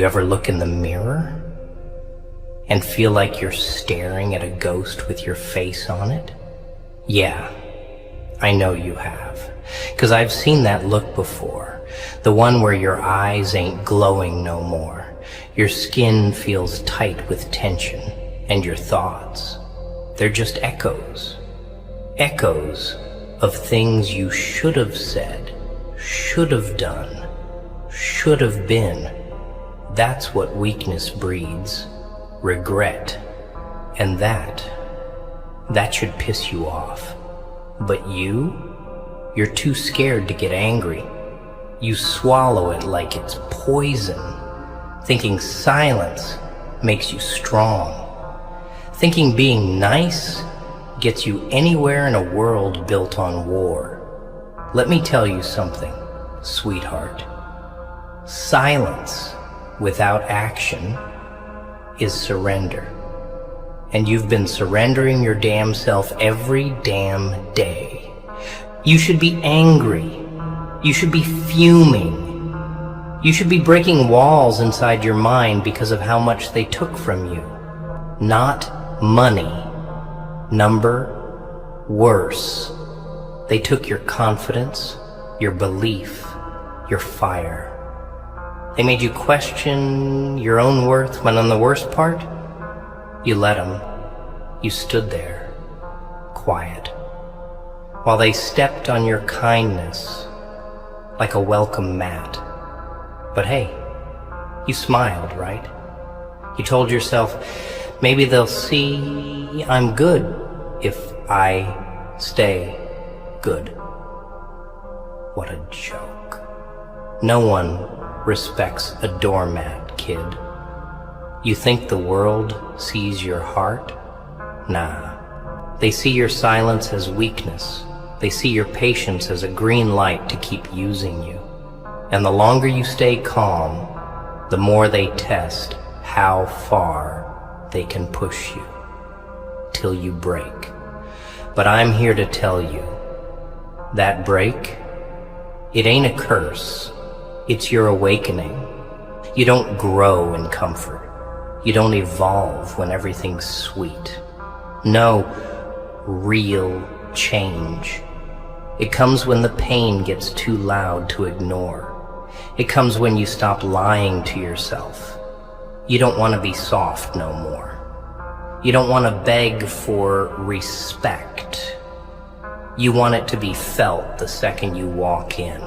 You ever look in the mirror and feel like you're staring at a ghost with your face on it? Yeah, I know you have, 'cause I've seen that look before. The one where your eyes ain't glowing no more. Your skin feels tight with tension, and your thoughts, they're just echoes. Echoes of things you should have said, should have done, should have been. That's what weakness breeds. Regret. And that should piss you off. But you're too scared to get angry. You swallow it like it's poison, thinking silence makes you strong. Thinking being nice gets you anywhere in a world built on war. Let me tell you something, sweetheart. Silence without action is surrender. And you've been surrendering your damn self every damn day. You should be angry. You should be fuming. You should be breaking walls inside your mind because of how much they took from you. Not money. Number, worse. They took your confidence, your belief, your fire. They made you question your own worth when on the worst part, you let them. You stood there, quiet, while they stepped on your kindness like a welcome mat. But hey, you smiled, right? You told yourself, maybe they'll see I'm good if I stay good. What a joke. No one respects a doormat, kid. You think the world sees your heart? Nah. They see your silence as weakness. They see your patience as a green light to keep using you. And the longer you stay calm, the more they test how far they can push you, till you break. But I'm here to tell you, that break, it ain't a curse. It's your awakening. You don't grow in comfort. You don't evolve when everything's sweet. No real change. It comes when the pain gets too loud to ignore. It comes when you stop lying to yourself. You don't want to be soft no more. You don't want to beg for respect. You want it to be felt the second you walk in.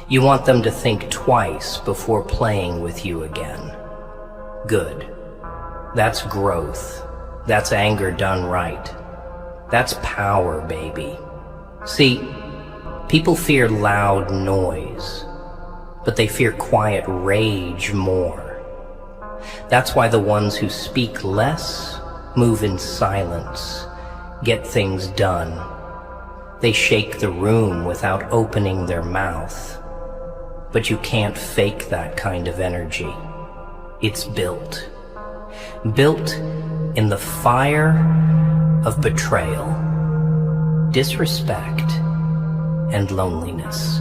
You want them to think twice before playing with you again. Good. That's growth. That's anger done right. That's power, baby. See, people fear loud noise, but they fear quiet rage more. That's why the ones who speak less move in silence, get things done. They shake the room without opening their mouth. But you can't fake that kind of energy. It's built. Built in the fire of betrayal, disrespect, and loneliness.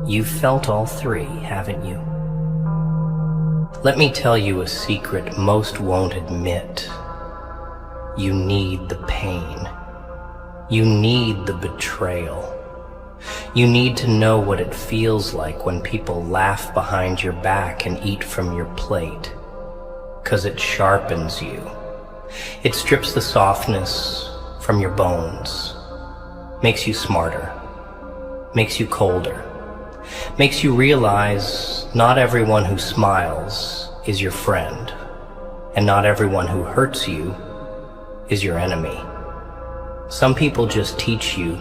You've felt all three, haven't you? Let me tell you a secret most won't admit. You need the pain. You need the betrayal. You need to know what it feels like when people laugh behind your back and eat from your plate. 'Cause it sharpens you. It strips the softness from your bones. Makes you smarter. Makes you colder. Makes you realize not everyone who smiles is your friend. And not everyone who hurts you is your enemy. Some people just teach you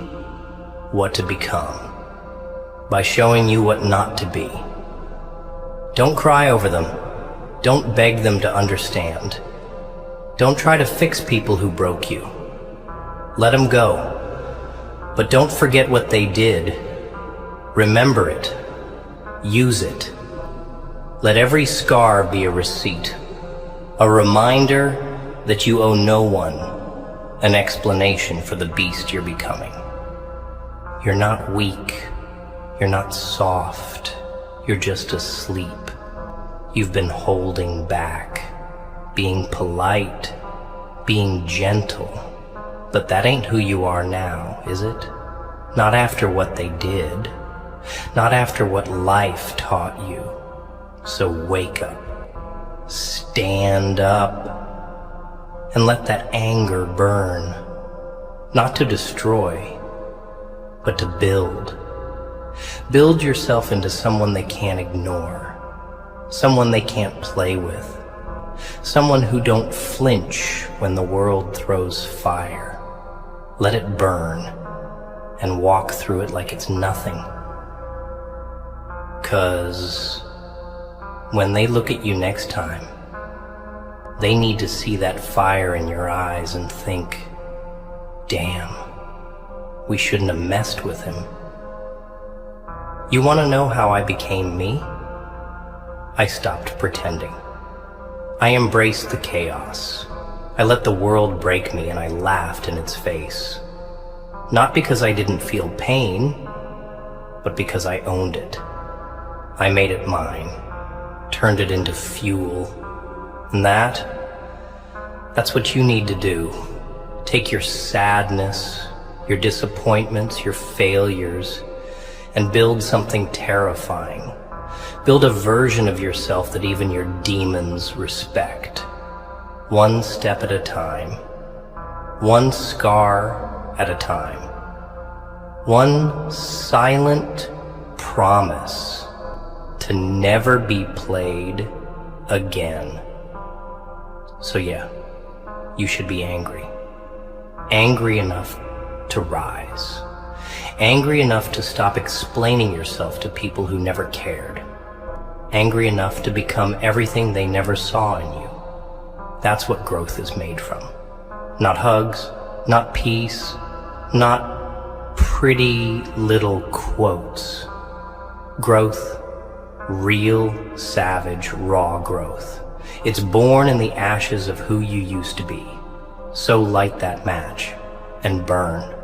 what to become by showing you what not to be. Don't cry over them. Don't beg them to understand. Don't try to fix people who broke you. Let them go. But don't forget what they did. Remember it. Use it. Let every scar be a receipt, a reminder that you owe no one an explanation for the beast you're becoming. You're not weak. You're not soft. You're just asleep. You've been holding back, being polite, being gentle. But that ain't who you are now, is it? Not after what they did. Not after what life taught you. So wake up. Stand up. And let that anger burn. Not to destroy, but to build. Build yourself into someone they can't ignore. Someone they can't play with. Someone who don't flinch when the world throws fire. Let it burn and walk through it like it's nothing. 'Cause when they look at you next time, they need to see that fire in your eyes and think, damn, we shouldn't have messed with him. You want to know how I became me? I stopped pretending. I embraced the chaos. I let the world break me and I laughed in its face. Not because I didn't feel pain, but because I owned it. I made it mine, turned it into fuel. And that's what you need to do. Take your sadness, your disappointments, your failures, and build something terrifying. Build a version of yourself that even your demons respect. One step at a time. One scar at a time. One silent promise to never be played again. So yeah, you should be angry. Angry enough to rise. Angry enough to stop explaining yourself to people who never cared. Angry enough to become everything they never saw in you. That's what growth is made from. Not hugs, not peace, not pretty little quotes. Growth, real, savage, raw growth. It's born in the ashes of who you used to be. So light that match and burn.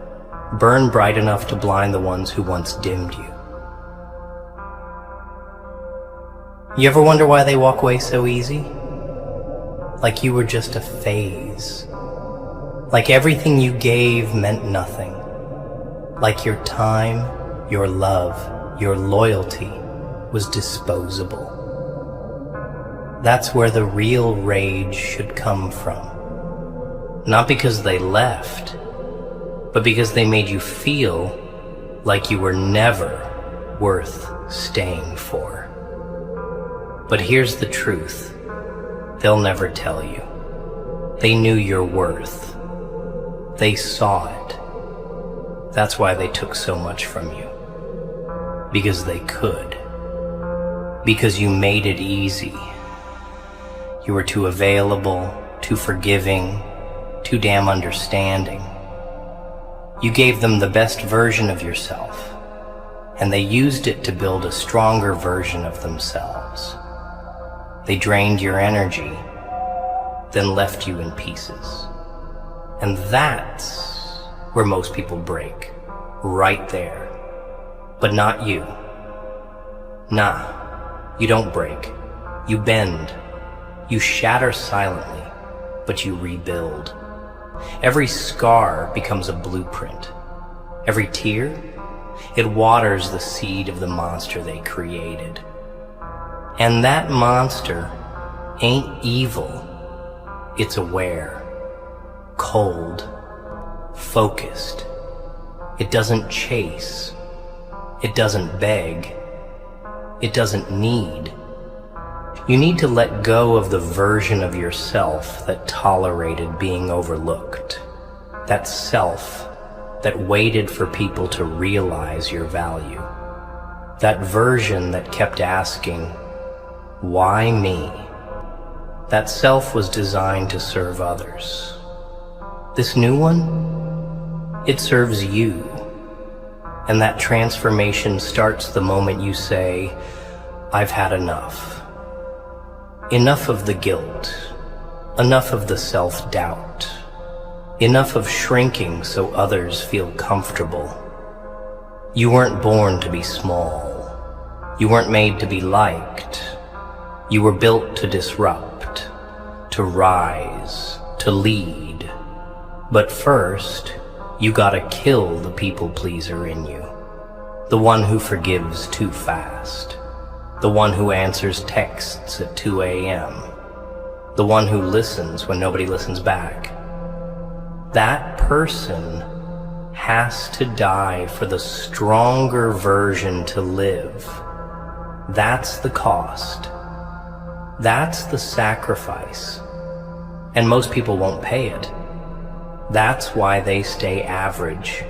Burn bright enough to blind the ones who once dimmed you. You ever wonder why they walk away so easy? Like you were just a phase. Like everything you gave meant nothing. Like your time, your love, your loyalty was disposable. That's where the real rage should come from. Not because they left, but because they made you feel like you were never worth staying for. But here's the truth. They'll never tell you. They knew your worth. They saw it. That's why they took so much from you. Because they could. Because you made it easy. You were too available, too forgiving, too damn understanding. You gave them the best version of yourself, and they used it to build a stronger version of themselves. They drained your energy, then left you in pieces. And that's where most people break, right there. But not you. Nah, you don't break. You bend. You shatter silently, but you rebuild. Every scar becomes a blueprint. Every tear, it waters the seed of the monster they created. And that monster ain't evil. It's aware, cold, focused. It doesn't chase. It doesn't beg. It doesn't need. You need to let go of the version of yourself that tolerated being overlooked. That self that waited for people to realize your value. That version that kept asking, why me? That self was designed to serve others. This new one, it serves you. And that transformation starts the moment you say, I've had enough. Enough of the guilt. Enough of the self-doubt. Enough of shrinking so others feel comfortable. You weren't born to be small. You weren't made to be liked. You were built to disrupt, to rise, to lead. But first, you gotta kill the people pleaser in you. The one who forgives too fast. The one who answers texts at 2 a.m. The one who listens when nobody listens back. That person has to die for the stronger version to live. That's the cost. That's the sacrifice. And most people won't pay it. That's why they stay average.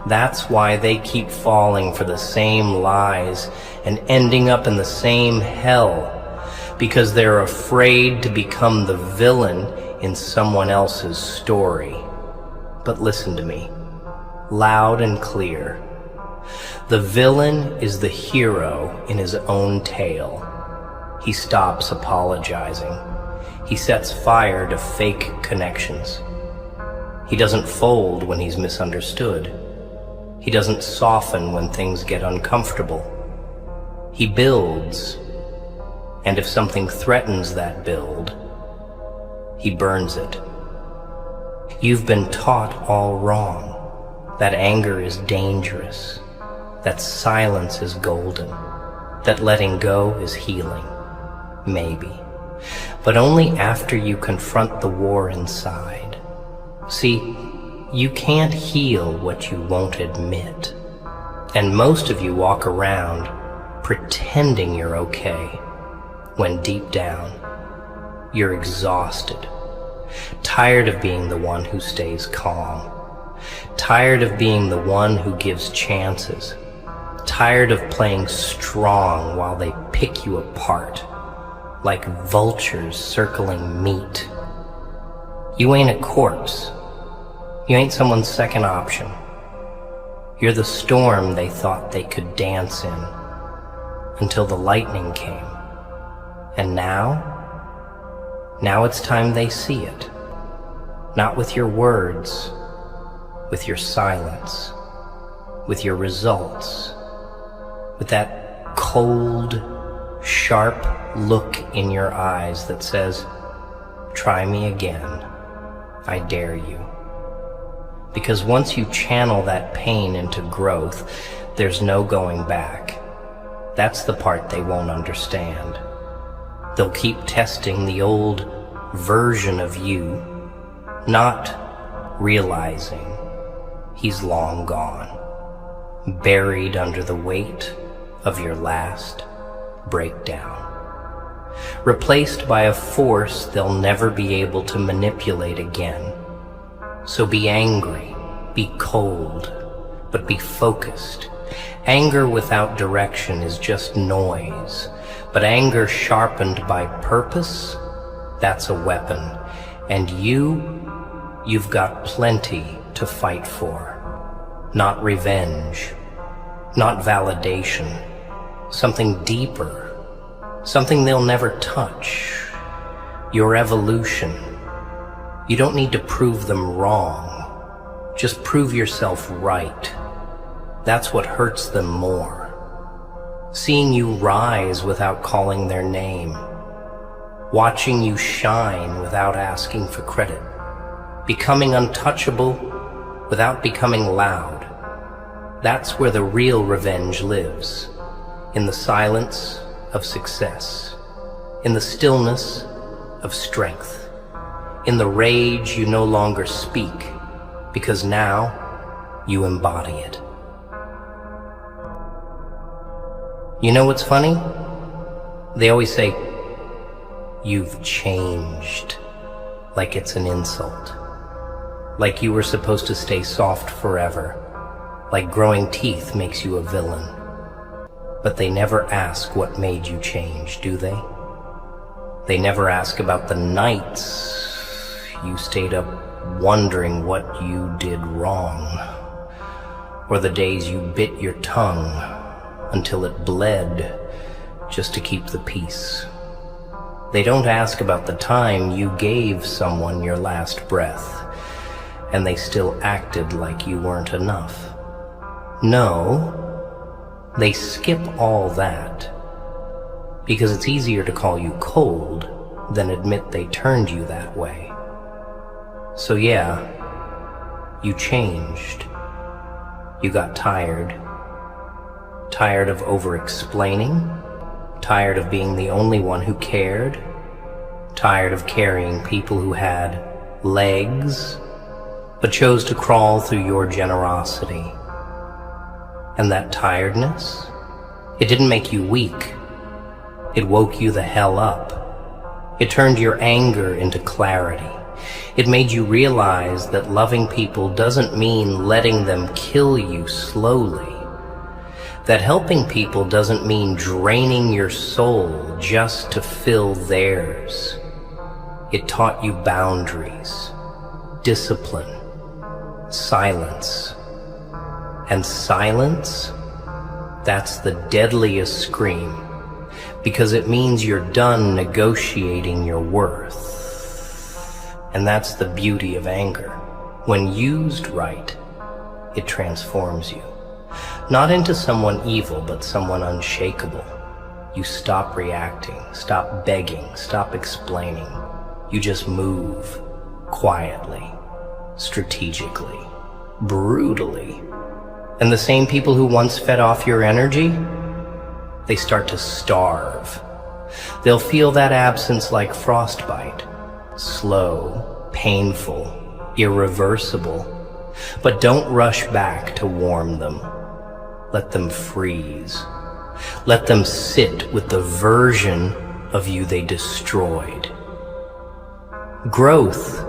That's why they keep falling for the same lies and ending up in the same hell, because they're afraid to become the villain in someone else's story. But listen to me, loud and clear. The villain is the hero in his own tale. He stops apologizing. He sets fire to fake connections. He doesn't fold when he's misunderstood. He doesn't soften when things get uncomfortable. He builds, and if something threatens that build, he burns it. You've been taught all wrong, that anger is dangerous, that silence is golden, that letting go is healing. Maybe, but only after you confront the war inside. See, you can't heal what you won't admit. And most of you walk around pretending you're okay, when deep down, you're exhausted. Tired of being the one who stays calm. Tired of being the one who gives chances. Tired of playing strong while they pick you apart, like vultures circling meat. You ain't a corpse. You ain't someone's second option. You're the storm they thought they could dance in, until the lightning came. And now it's time they see it. Not with your words, with your silence, with your results, with that cold, sharp look in your eyes that says, try me again, I dare you. Because once you channel that pain into growth, there's no going back. That's the part they won't understand. They'll keep testing the old version of you, not realizing he's long gone, buried under the weight of your last breakdown, replaced by a force they'll never be able to manipulate again. So be angry, be cold, but be focused. Anger without direction is just noise, but anger sharpened by purpose, that's a weapon. And you've got plenty to fight for. Not revenge, not validation, something deeper, something they'll never touch. Your evolution. You don't need to prove them wrong. Just prove yourself right. That's what hurts them more. Seeing you rise without calling their name. Watching you shine without asking for credit. Becoming untouchable without becoming loud. That's where the real revenge lives. In the silence of success. In the stillness of strength. In the rage you no longer speak, because now you embody it. You know what's funny? They always say, you've changed, like it's an insult. Like you were supposed to stay soft forever. Like growing teeth makes you a villain. But they never ask what made you change, do they? They never ask about the nights you stayed up wondering what you did wrong, or the days you bit your tongue until it bled just to keep the peace. They don't ask about the time you gave someone your last breath and they still acted like you weren't enough. No, they skip all that because it's easier to call you cold than admit they turned you that way. So yeah, you changed. You got tired. Tired of over-explaining. Tired of being the only one who cared. Tired of carrying people who had legs, but chose to crawl through your generosity. And that tiredness, it didn't make you weak. It woke you the hell up. It turned your anger into clarity. It made you realize that loving people doesn't mean letting them kill you slowly. That helping people doesn't mean draining your soul just to fill theirs. It taught you boundaries, discipline, silence. And silence, that's the deadliest scream, because it means you're done negotiating your worth. And that's the beauty of anger. When used right, it transforms you. Not into someone evil, but someone unshakable. You stop reacting, stop begging, stop explaining. You just move quietly, strategically, brutally. And the same people who once fed off your energy, they start to starve. They'll feel that absence like frostbite. Slow, painful, irreversible. But don't rush back to warm them. Let them freeze. Let them sit with the version of you they destroyed. Growth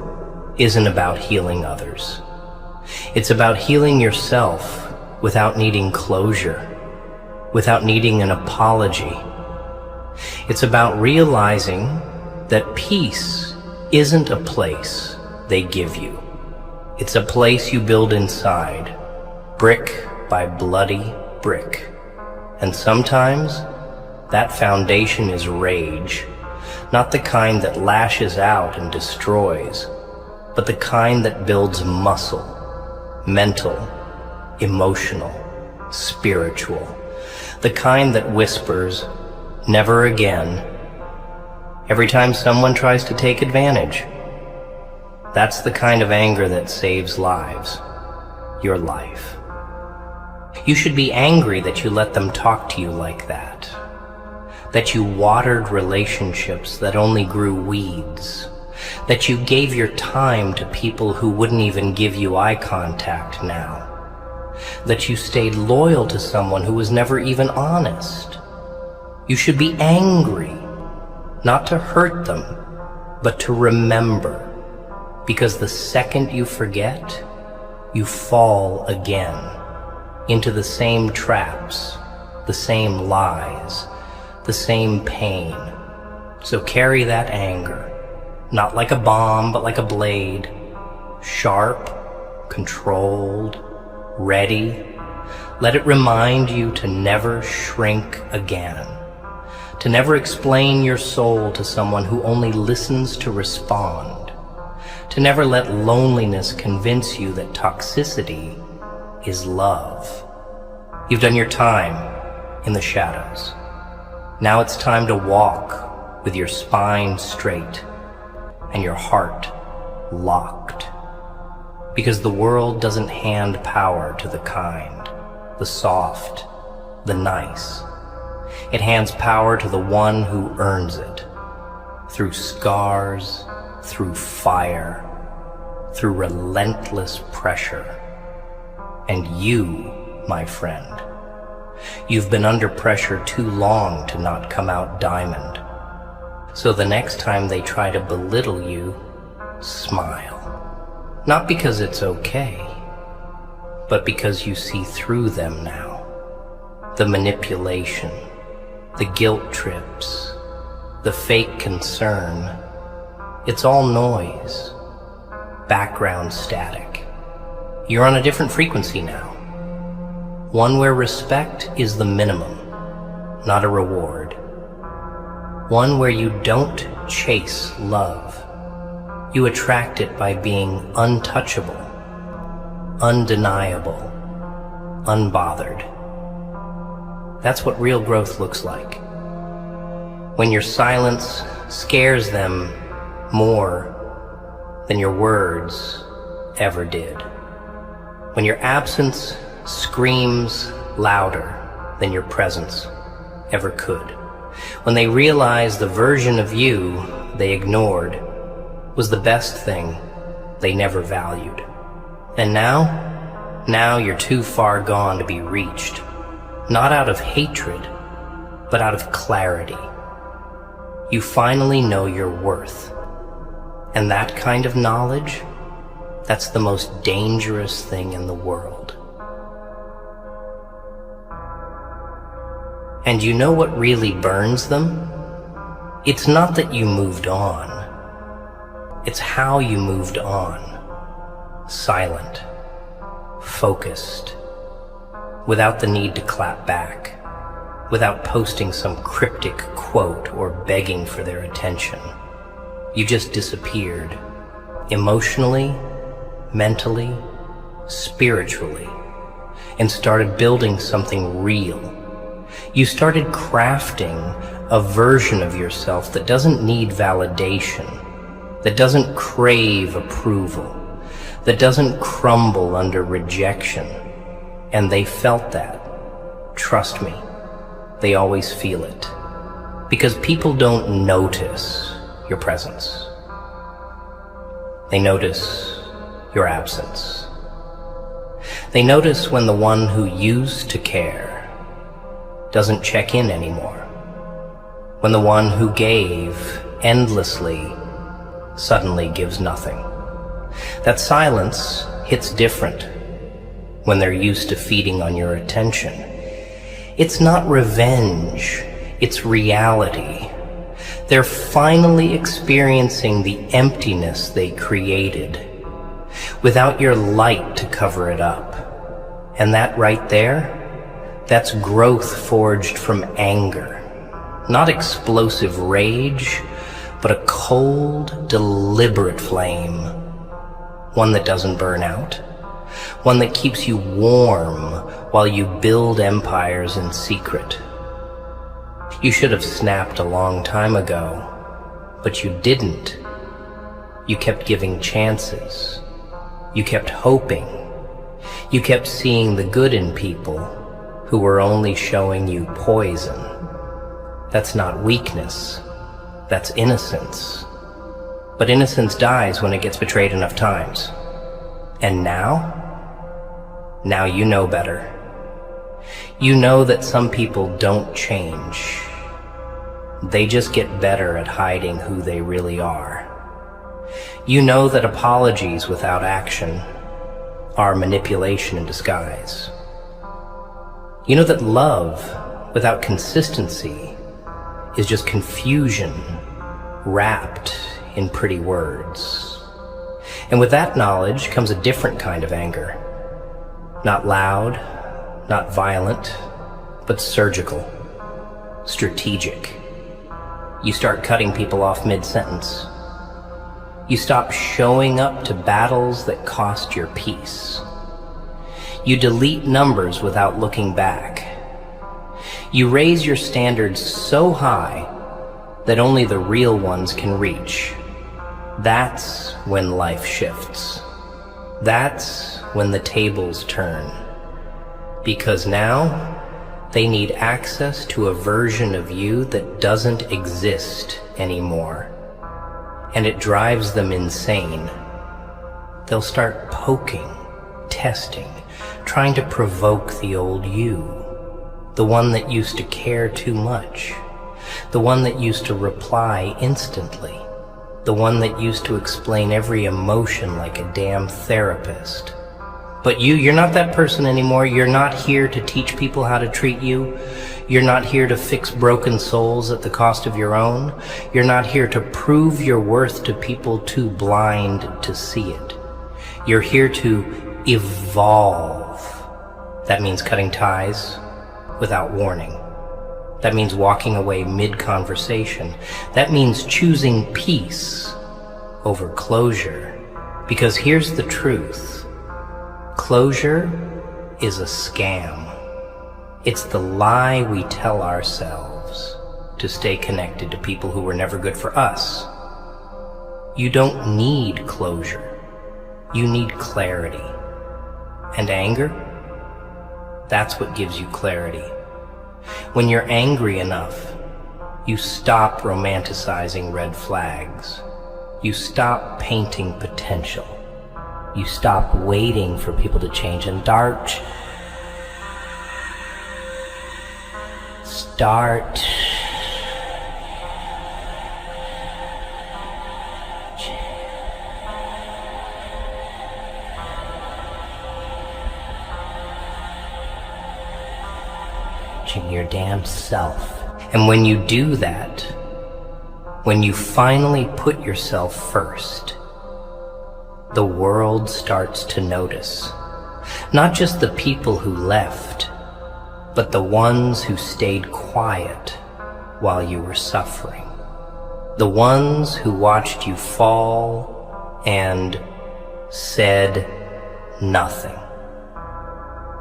isn't about healing others. It's about healing yourself without needing closure, without needing an apology. It's about realizing that peace isn't a place they give you. It's a place you build inside, brick by bloody brick. And sometimes that foundation is rage, not the kind that lashes out and destroys, but the kind that builds muscle, mental, emotional, spiritual, the kind that whispers, "Never again," every time someone tries to take advantage. That's the kind of anger that saves lives, your life. You should be angry that you let them talk to you like that, that you watered relationships that only grew weeds, that you gave your time to people who wouldn't even give you eye contact now, that you stayed loyal to someone who was never even honest. You should be angry, not to hurt them, but to remember, because the second you forget, you fall again into the same traps, the same lies, the same pain. So carry that anger, not like a bomb, but like a blade, sharp, controlled, ready. Let it remind you to never shrink again, to never explain your soul to someone who only listens to respond, to never let loneliness convince you that toxicity is love. You've done your time in the shadows. Now it's time to walk with your spine straight and your heart locked. Because the world doesn't hand power to the kind, the soft, the nice. It hands power to the one who earns it, through scars, through fire, through relentless pressure. And you, my friend, you've been under pressure too long to not come out diamond. So the next time they try to belittle you, smile. Not because it's okay, but because you see through them now. The manipulation, the guilt trips, the fake concern, it's all noise, background static. You're on a different frequency now. One where respect is the minimum, not a reward. One where you don't chase love. You attract it by being untouchable, undeniable, unbothered. That's what real growth looks like. When your silence scares them more than your words ever did. When your absence screams louder than your presence ever could. When they realize the version of you they ignored was the best thing they never valued. And now you're too far gone to be reached, not out of hatred, but out of clarity. You finally know your worth. And that kind of knowledge, that's the most dangerous thing in the world. And you know what really burns them? It's not that you moved on. It's how you moved on. Silent, focused, without the need to clap back, without posting some cryptic quote or begging for their attention. You just disappeared, emotionally, mentally, spiritually, and started building something real. You started crafting a version of yourself that doesn't need validation, that doesn't crave approval, that doesn't crumble under rejection. And they felt that. Trust me, they always feel it. Because people don't notice your presence. They notice your absence. They notice when the one who used to care doesn't check in anymore. When the one who gave endlessly suddenly gives nothing. That silence hits different when they're used to feeding on your attention. It's not revenge, it's reality. They're finally experiencing the emptiness they created without your light to cover it up. And that right there, that's growth forged from anger. Not explosive rage, but a cold, deliberate flame. One that doesn't burn out. One that keeps you warm while you build empires in secret. You should have snapped a long time ago, but you didn't. You kept giving chances. You kept hoping. You kept seeing the good in people who were only showing you poison. That's not weakness. That's innocence. But innocence dies when it gets betrayed enough times. And now you know better. You know that some people don't change. They just get better at hiding who they really are. You know that apologies without action are manipulation in disguise. You know that love without consistency is just confusion wrapped in pretty words. And with that knowledge comes a different kind of anger. Not loud, not violent, but surgical, strategic. You start cutting people off mid-sentence. You stop showing up to battles that cost your peace. You delete numbers without looking back. You raise your standards so high that only the real ones can reach. That's when life shifts. That's when the tables turn. Because now, they need access to a version of you that doesn't exist anymore. And it drives them insane. They'll start poking, testing, trying to provoke the old you. The one that used to care too much. The one that used to reply instantly. The one that used to explain every emotion like a damn therapist. But you're not that person anymore. You're not here to teach people how to treat you. You're not here to fix broken souls at the cost of your own. You're not here to prove your worth to people too blind to see it. You're here to evolve. That means cutting ties without warning. That means walking away mid-conversation. That means choosing peace over closure. Because here's the truth. Closure is a scam. It's the lie we tell ourselves to stay connected to people who were never good for us. You don't need closure. You need clarity. And anger? That's what gives you clarity. When you're angry enough, you stop romanticizing red flags. You stop painting potential. You stop waiting for people to change and start changing your damn self. And when you do that, when you finally put yourself first, the world starts to notice. Not just the people who left, but the ones who stayed quiet while you were suffering. The ones who watched you fall and said nothing.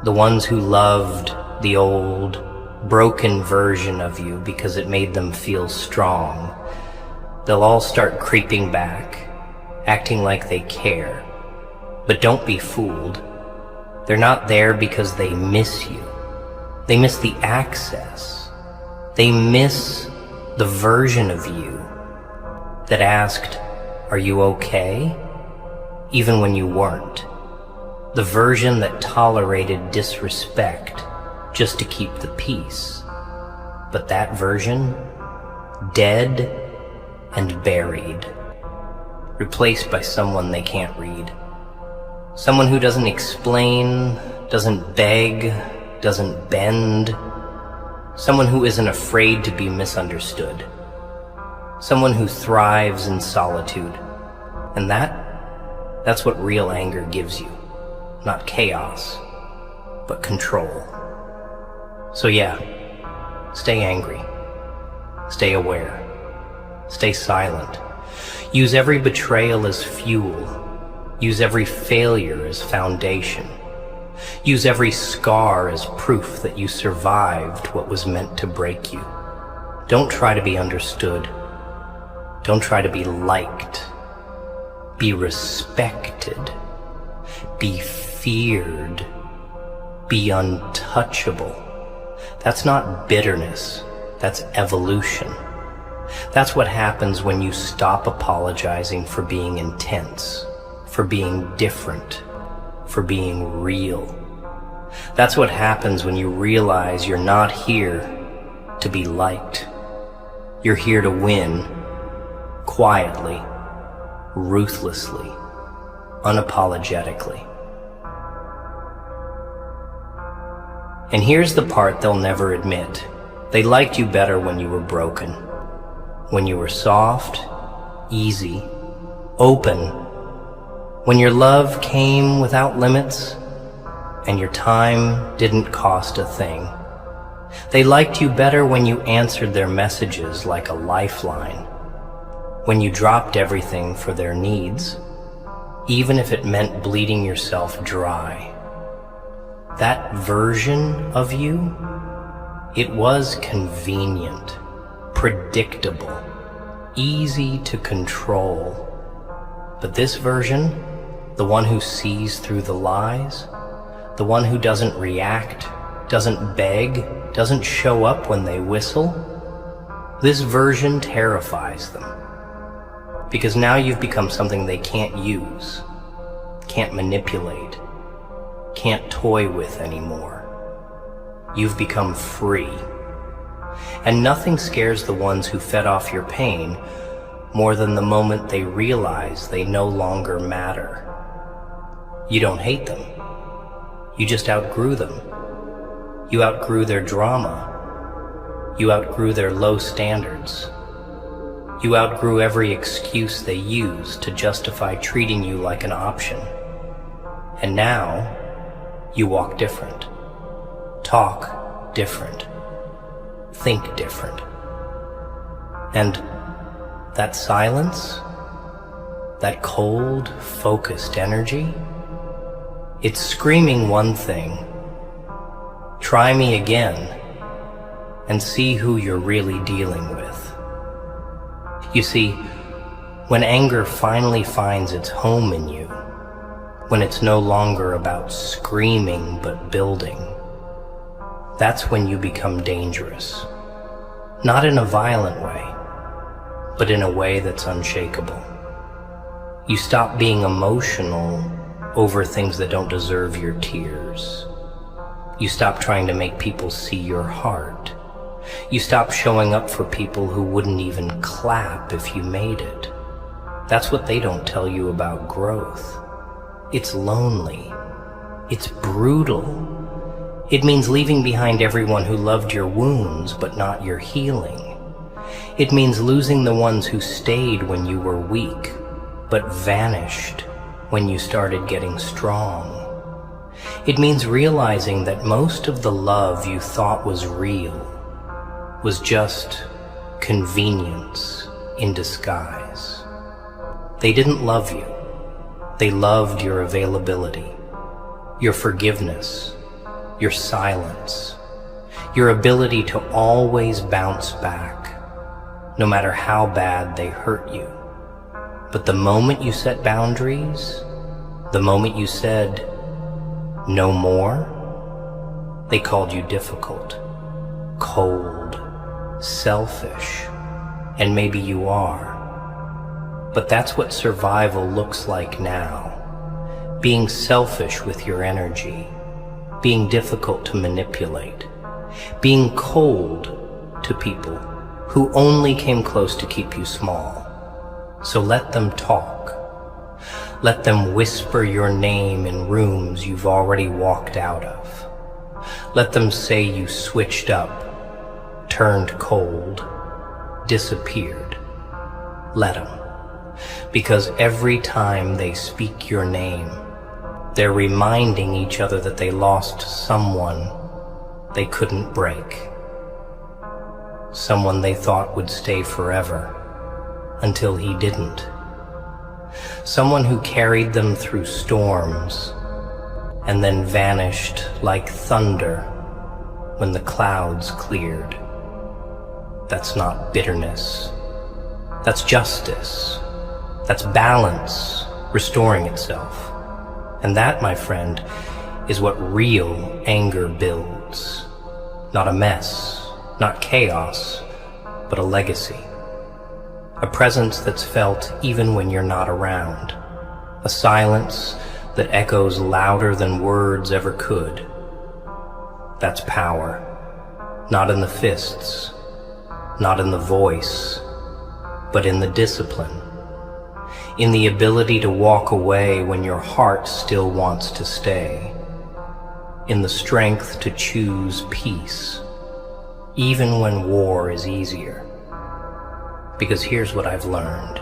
The ones who loved the old, broken version of you because it made them feel strong. They'll all start creeping back, acting like they care. But don't be fooled. They're not there because they miss you. They miss the access. They miss the version of you that asked, "Are you okay?" even when you weren't. The version that tolerated disrespect just to keep the peace. But that version, dead and buried, replaced by someone they can't read. Someone who doesn't explain, doesn't beg, doesn't bend. Someone who isn't afraid to be misunderstood. Someone who thrives in solitude. And that's what real anger gives you. Not chaos, but control. So yeah, stay angry. Stay aware. Stay silent. Use every betrayal as fuel. Use every failure as foundation. Use every scar as proof that you survived what was meant to break you. Don't try to be understood. Don't try to be liked. Be respected. Be feared. Be untouchable. That's not bitterness. That's evolution. That's what happens when you stop apologizing for being intense, for being different, for being real. That's what happens when you realize you're not here to be liked. You're here to win, quietly, ruthlessly, unapologetically. And here's the part they'll never admit. They liked you better when you were broken. When you were soft, easy, open. When your love came without limits, and your time didn't cost a thing. They liked you better when you answered their messages like a lifeline. When you dropped everything for their needs, even if it meant bleeding yourself dry. That version of you, it was convenient, predictable, easy to control. But this version, the one who sees through the lies, the one who doesn't react, doesn't beg, doesn't show up when they whistle, this version terrifies them. Because now you've become something they can't use, can't manipulate, can't toy with anymore. You've become free. And nothing scares the ones who fed off your pain more than the moment they realize they no longer matter. You don't hate them. You just outgrew them. You outgrew their drama. You outgrew their low standards. You outgrew every excuse they used to justify treating you like an option. And now, you walk different, talk different, think different. And that silence, that cold, focused energy, it's screaming one thing: try me again, and see who you're really dealing with. You see, when anger finally finds its home in you, when it's no longer about screaming but building, that's when you become dangerous. Not in a violent way, but in a way that's unshakable. You stop being emotional over things that don't deserve your tears. You stop trying to make people see your heart. You stop showing up for people who wouldn't even clap if you made it. That's what they don't tell you about growth. It's lonely. It's brutal. It means leaving behind everyone who loved your wounds but not your healing. It means losing the ones who stayed when you were weak but vanished when you started getting strong. It means realizing that most of the love you thought was real was just convenience in disguise. They didn't love you. They loved your availability, your forgiveness, your silence, your ability to always bounce back, no matter how bad they hurt you. But the moment you set boundaries, the moment you said, no more, they called you difficult, cold, selfish, and maybe you are. But that's what survival looks like now. Being selfish with your energy, being difficult to manipulate, being cold to people who only came close to keep you small. So let them talk. Let them whisper your name in rooms you've already walked out of. Let them say you switched up, turned cold, disappeared. Let them. Because every time they speak your name, they're reminding each other that they lost someone they couldn't break. Someone they thought would stay forever, until he didn't. Someone who carried them through storms and then vanished like thunder when the clouds cleared. That's not bitterness. That's justice. That's balance restoring itself. And that, my friend, is what real anger builds. Not a mess, not chaos, but a legacy. A presence that's felt even when you're not around. A silence that echoes louder than words ever could. That's power. Not in the fists, not in the voice, but in the discipline. In the ability to walk away when your heart still wants to stay. In the strength to choose peace, even when war is easier. Because here's what I've learned.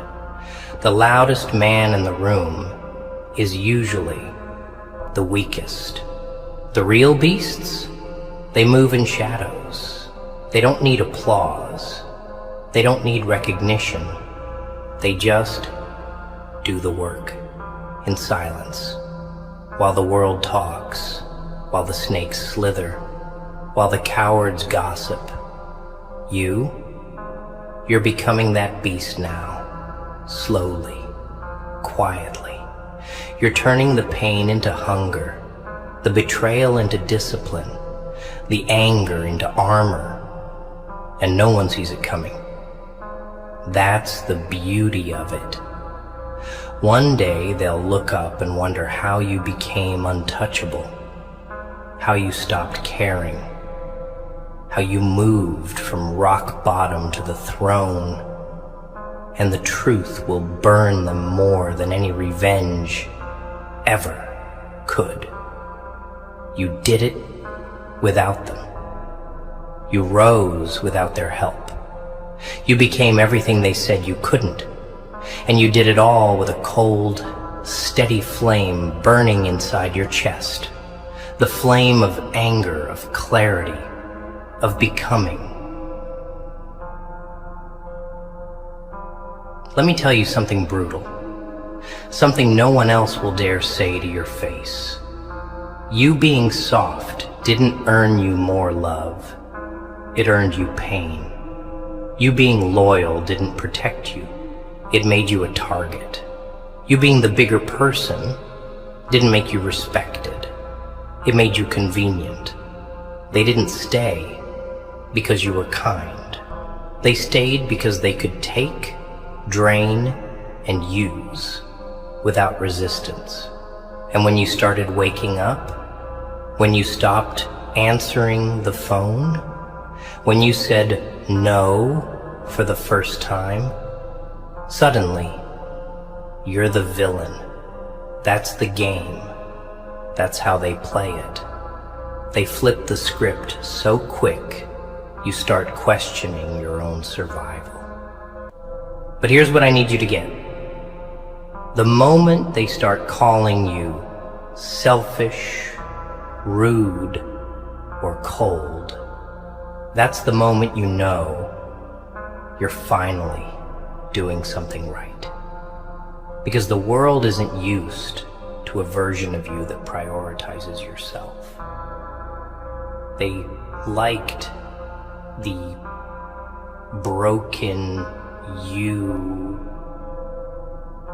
The loudest man in the room is usually the weakest. The real beasts, they move in shadows. They don't need applause. They don't need recognition. They just do the work in silence, while the world talks, while the snakes slither, while the cowards gossip. You're becoming that beast now, slowly, quietly. You're turning the pain into hunger, the betrayal into discipline, the anger into armor, and no one sees it coming. That's the beauty of it. One day they'll look up and wonder how you became untouchable, how you stopped caring, how you moved from rock bottom to the throne, and the truth will burn them more than any revenge ever could. You did it without them. You rose without their help. You became everything they said you couldn't, and you did it all with a cold, steady flame burning inside your chest, the flame of anger, of clarity, of becoming. Let me tell you something brutal, something no one else will dare say to your face. You being soft didn't earn you more love. It earned you pain. You being loyal didn't protect you. It made you a target. You being the bigger person didn't make you respected. It made you convenient. They didn't stay because you were kind. They stayed because they could take, drain, and use without resistance. And when you started waking up, when you stopped answering the phone, when you said no for the first time, suddenly you're the villain. That's the game. That's how they play it. They flip the script so quick, you start questioning your own survival. But here's what I need you to get. The moment they start calling you selfish, rude, or cold, that's the moment you know you're finally doing something right. Because the world isn't used to a version of you that prioritizes yourself. They liked the broken you,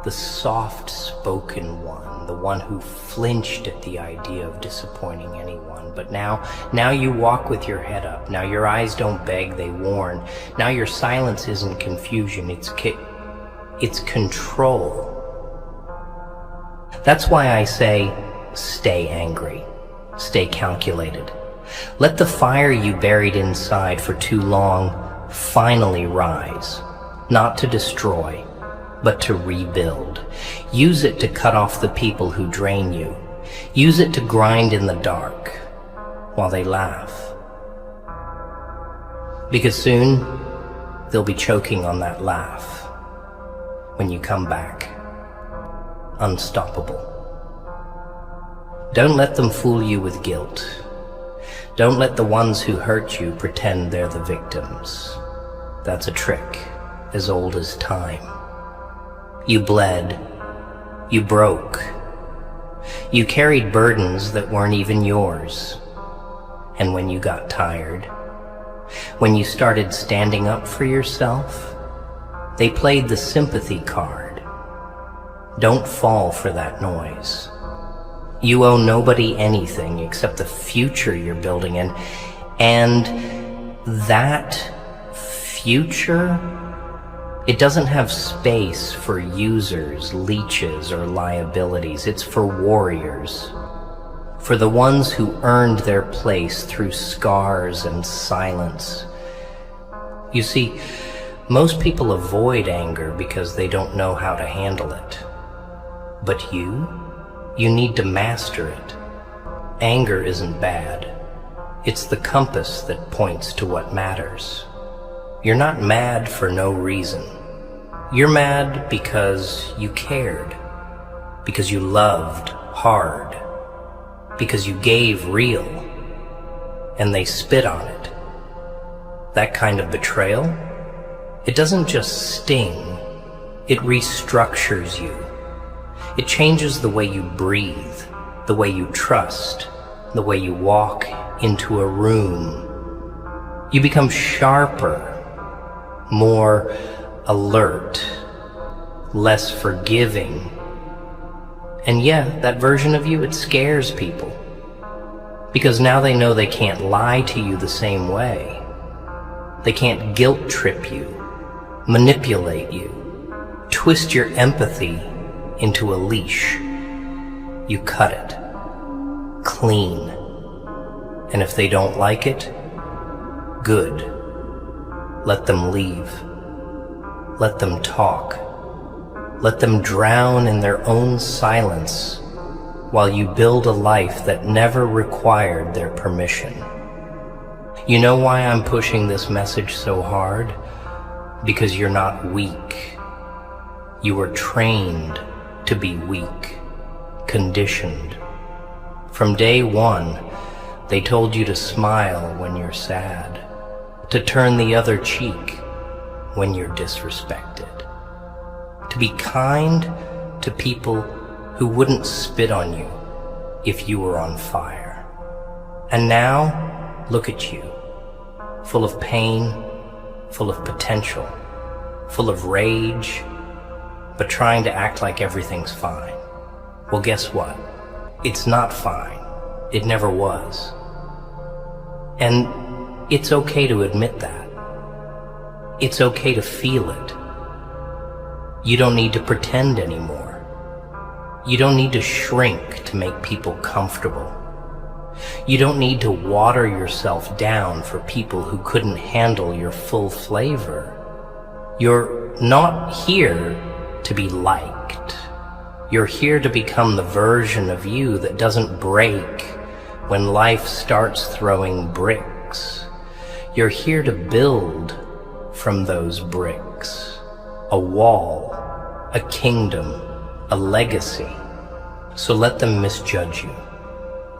the soft-spoken one, the one who flinched at the idea of disappointing anyone. But now you walk with your head up. Now your eyes don't beg, they warn. Now your silence isn't confusion, it's control. That's why I say, stay angry, stay calculated. Let the fire you buried inside for too long finally rise, not to destroy, but to rebuild. Use it to cut off the people who drain you. Use it to grind in the dark while they laugh. Because soon, they'll be choking on that laugh when you come back, unstoppable. Don't let them fool you with guilt. Don't let the ones who hurt you pretend they're the victims. That's a trick as old as time. You bled. You broke. You carried burdens that weren't even yours. And when you got tired, when you started standing up for yourself, they played the sympathy card. Don't fall for that noise. You owe nobody anything except the future you're building in. And that future, it doesn't have space for users, leeches, or liabilities. It's for warriors. For the ones who earned their place through scars and silence. You see, most people avoid anger because they don't know how to handle it. But you need to master it. Anger isn't bad. It's the compass that points to what matters. You're not mad for no reason. You're mad because you cared, because you loved hard, because you gave real, and they spit on it. That kind of betrayal, it doesn't just sting, it restructures you. It changes the way you breathe, the way you trust, the way you walk into a room. You become sharper, more alert, less forgiving. And yeah, that version of you, it scares people. Because now they know they can't lie to you the same way. They can't guilt trip you, manipulate you, twist your empathy into a leash. You cut it, clean. And if they don't like it, good. Let them leave. Let them talk. Let them drown in their own silence while you build a life that never required their permission. You know why I'm pushing this message so hard? Because you're not weak. You were trained to be weak, conditioned. From day one, they told you to smile when you're sad, to turn the other cheek when you're disrespected, to be kind to people who wouldn't spit on you if you were on fire. And now, look at you. full of pain, full of potential, full of rage, but trying to act like everything's fine. Well, guess what? It's not fine. It never was. And it's okay to admit that. It's okay to feel it. You don't need to pretend anymore. You don't need to shrink to make people comfortable. You don't need to water yourself down for people who couldn't handle your full flavor. You're not here to be liked. You're here to become the version of you that doesn't break when life starts throwing bricks. You're here to build from those bricks a wall, a kingdom, a legacy. So let them misjudge you.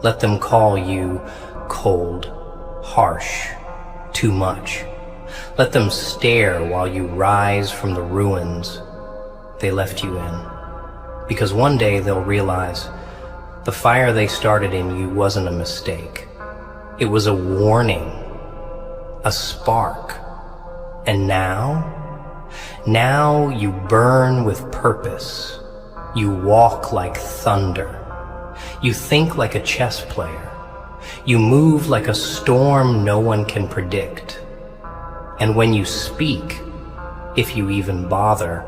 Let them call you cold, harsh, too much. Let them stare while you rise from the ruins they left you in. Because one day they'll realize the fire they started in you wasn't a mistake. It was a warning, a spark. And now you burn with purpose. You walk like thunder. You think like a chess player. You move like a storm no one can predict. And when you speak, if you even bother,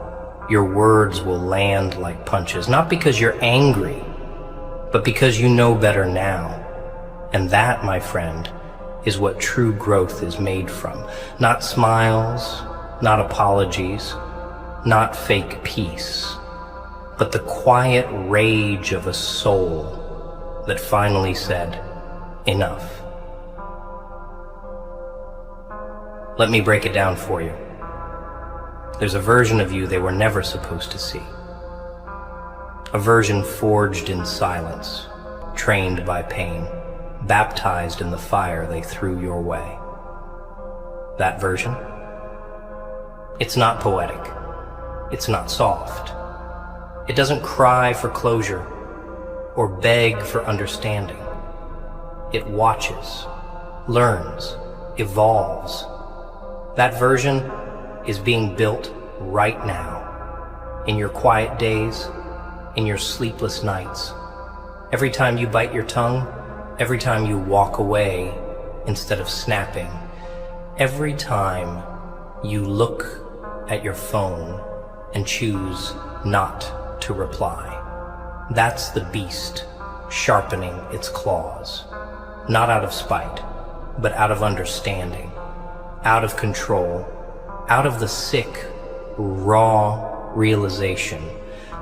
your words will land like punches. Not because you're angry, but because you know better now. And that, my friend, is what true growth is made from. Not smiles, not apologies, not fake peace, but the quiet rage of a soul that finally said, enough. Let me break it down for you. There's a version of you they were never supposed to see. A version forged in silence, trained by pain, baptized in the fire they threw your way. That version? It's not poetic. It's not soft. It doesn't cry for closure or beg for understanding. It watches, learns, evolves. That version is being built right now, in your quiet days, in your sleepless nights. Every time you bite your tongue, every time you walk away instead of snapping, every time you look at your phone and choose not to reply. That's the beast sharpening its claws, not out of spite, but out of understanding, out of control, out of the sick, raw realization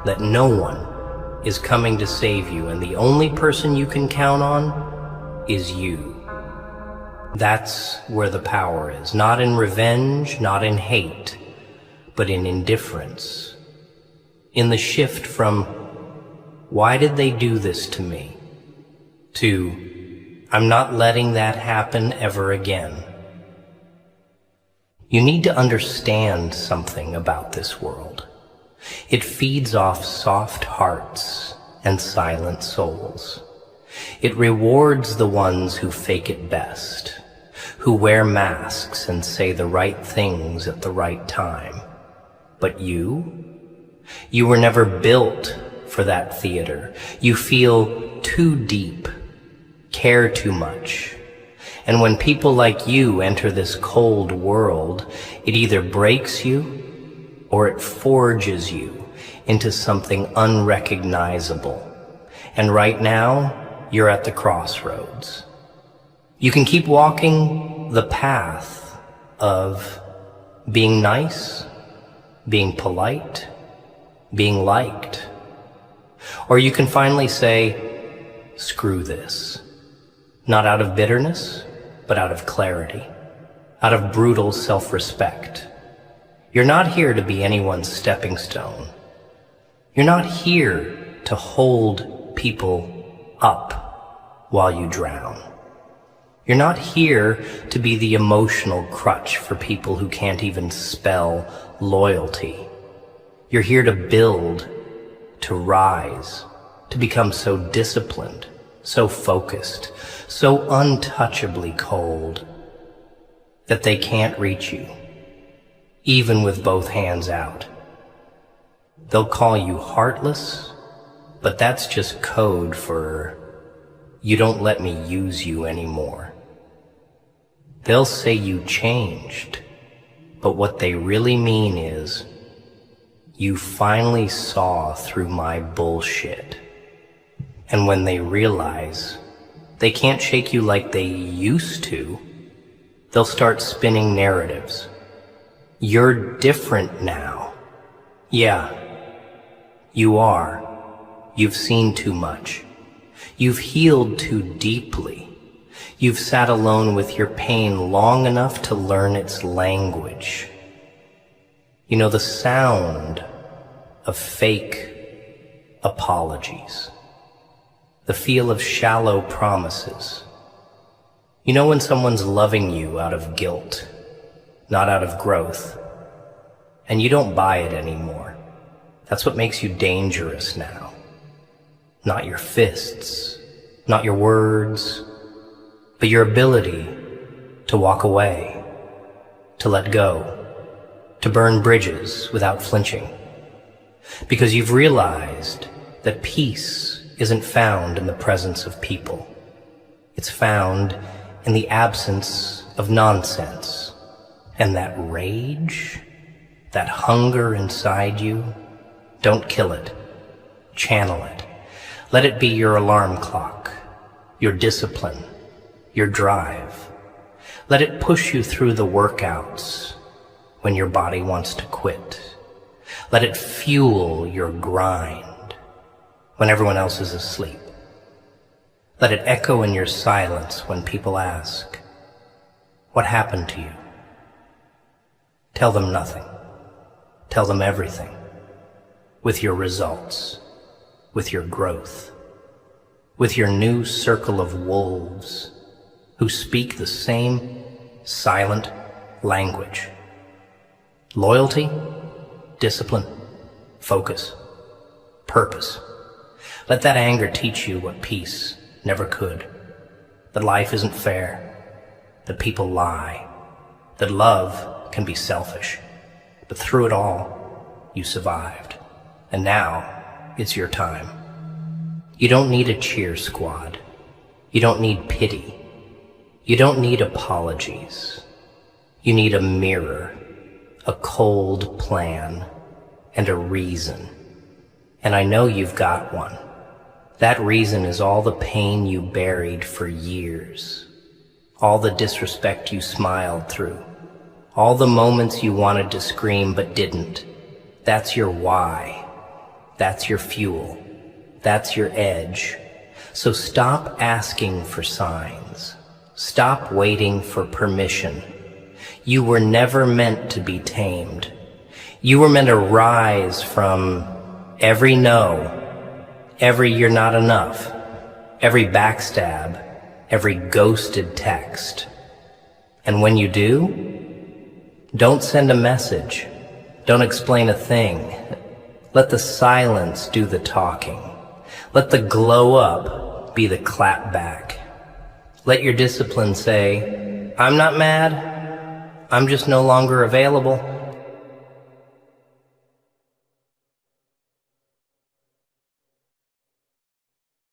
that no one is coming to save you, and the only person you can count on is you. That's where the power is, not in revenge, not in hate, but in indifference. In the shift from, why did they do this to me, to, I'm not letting that happen ever again. You need to understand something about this world. It feeds off soft hearts and silent souls. It rewards the ones who fake it best, who wear masks and say the right things at the right time. But you were never built for that theater. You feel too deep, care too much. And when people like you enter this cold world, it either breaks you or it forges you into something unrecognizable. And right now, you're at the crossroads. You can keep walking the path of being nice, being polite, being liked. Or you can finally say, screw this. Not out of bitterness, but out of clarity, out of brutal self-respect. You're not here to be anyone's stepping stone. You're not here to hold people up while you drown. You're not here to be the emotional crutch for people who can't even spell loyalty. You're here to build, to rise, to become so disciplined, so focused, so untouchably cold, that they can't reach you, even with both hands out. They'll call you heartless, but that's just code for you don't let me use you anymore. They'll say you changed, but what they really mean is you finally saw through my bullshit. And when they realize they can't shake you like they used to, they'll start spinning narratives. You're different now. Yeah, you are. You've seen too much. You've healed too deeply. You've sat alone with your pain long enough to learn its language. You know the sound of fake apologies, the feel of shallow promises. You know when someone's loving you out of guilt, not out of growth, and you don't buy it anymore. That's what makes you dangerous now. Not your fists, not your words, but your ability to walk away, to let go, to burn bridges without flinching. Because you've realized that peace isn't found in the presence of people. It's found in the absence of nonsense. And that rage, that hunger inside you, don't kill it. Channel it. Let it be your alarm clock, your discipline, your drive. Let it push you through the workouts when your body wants to quit. Let it fuel your grind when everyone else is asleep. Let it echo in your silence when people ask, "What happened to you?" Tell them nothing. Tell them everything. With your results, with your growth, with your new circle of wolves who speak the same silent language. Loyalty, discipline, focus, purpose. Let that anger teach you what peace never could. That life isn't fair, that people lie, that love can be selfish. But through it all, you survived. And now, it's your time. You don't need a cheer squad. You don't need pity. You don't need apologies. You need a mirror, a cold plan, and a reason. And I know you've got one. That reason is all the pain you buried for years, all the disrespect you smiled through, all the moments you wanted to scream but didn't. That's your why. That's your fuel. That's your edge. So stop asking for signs. Stop waiting for permission. You were never meant to be tamed. You were meant to rise from every no, every you're not enough, every backstab, every ghosted text. And when you do, don't send a message. Don't explain a thing. Let the silence do the talking. Let the glow up be the clap back. Let your discipline say, "I'm not mad. I'm just no longer available."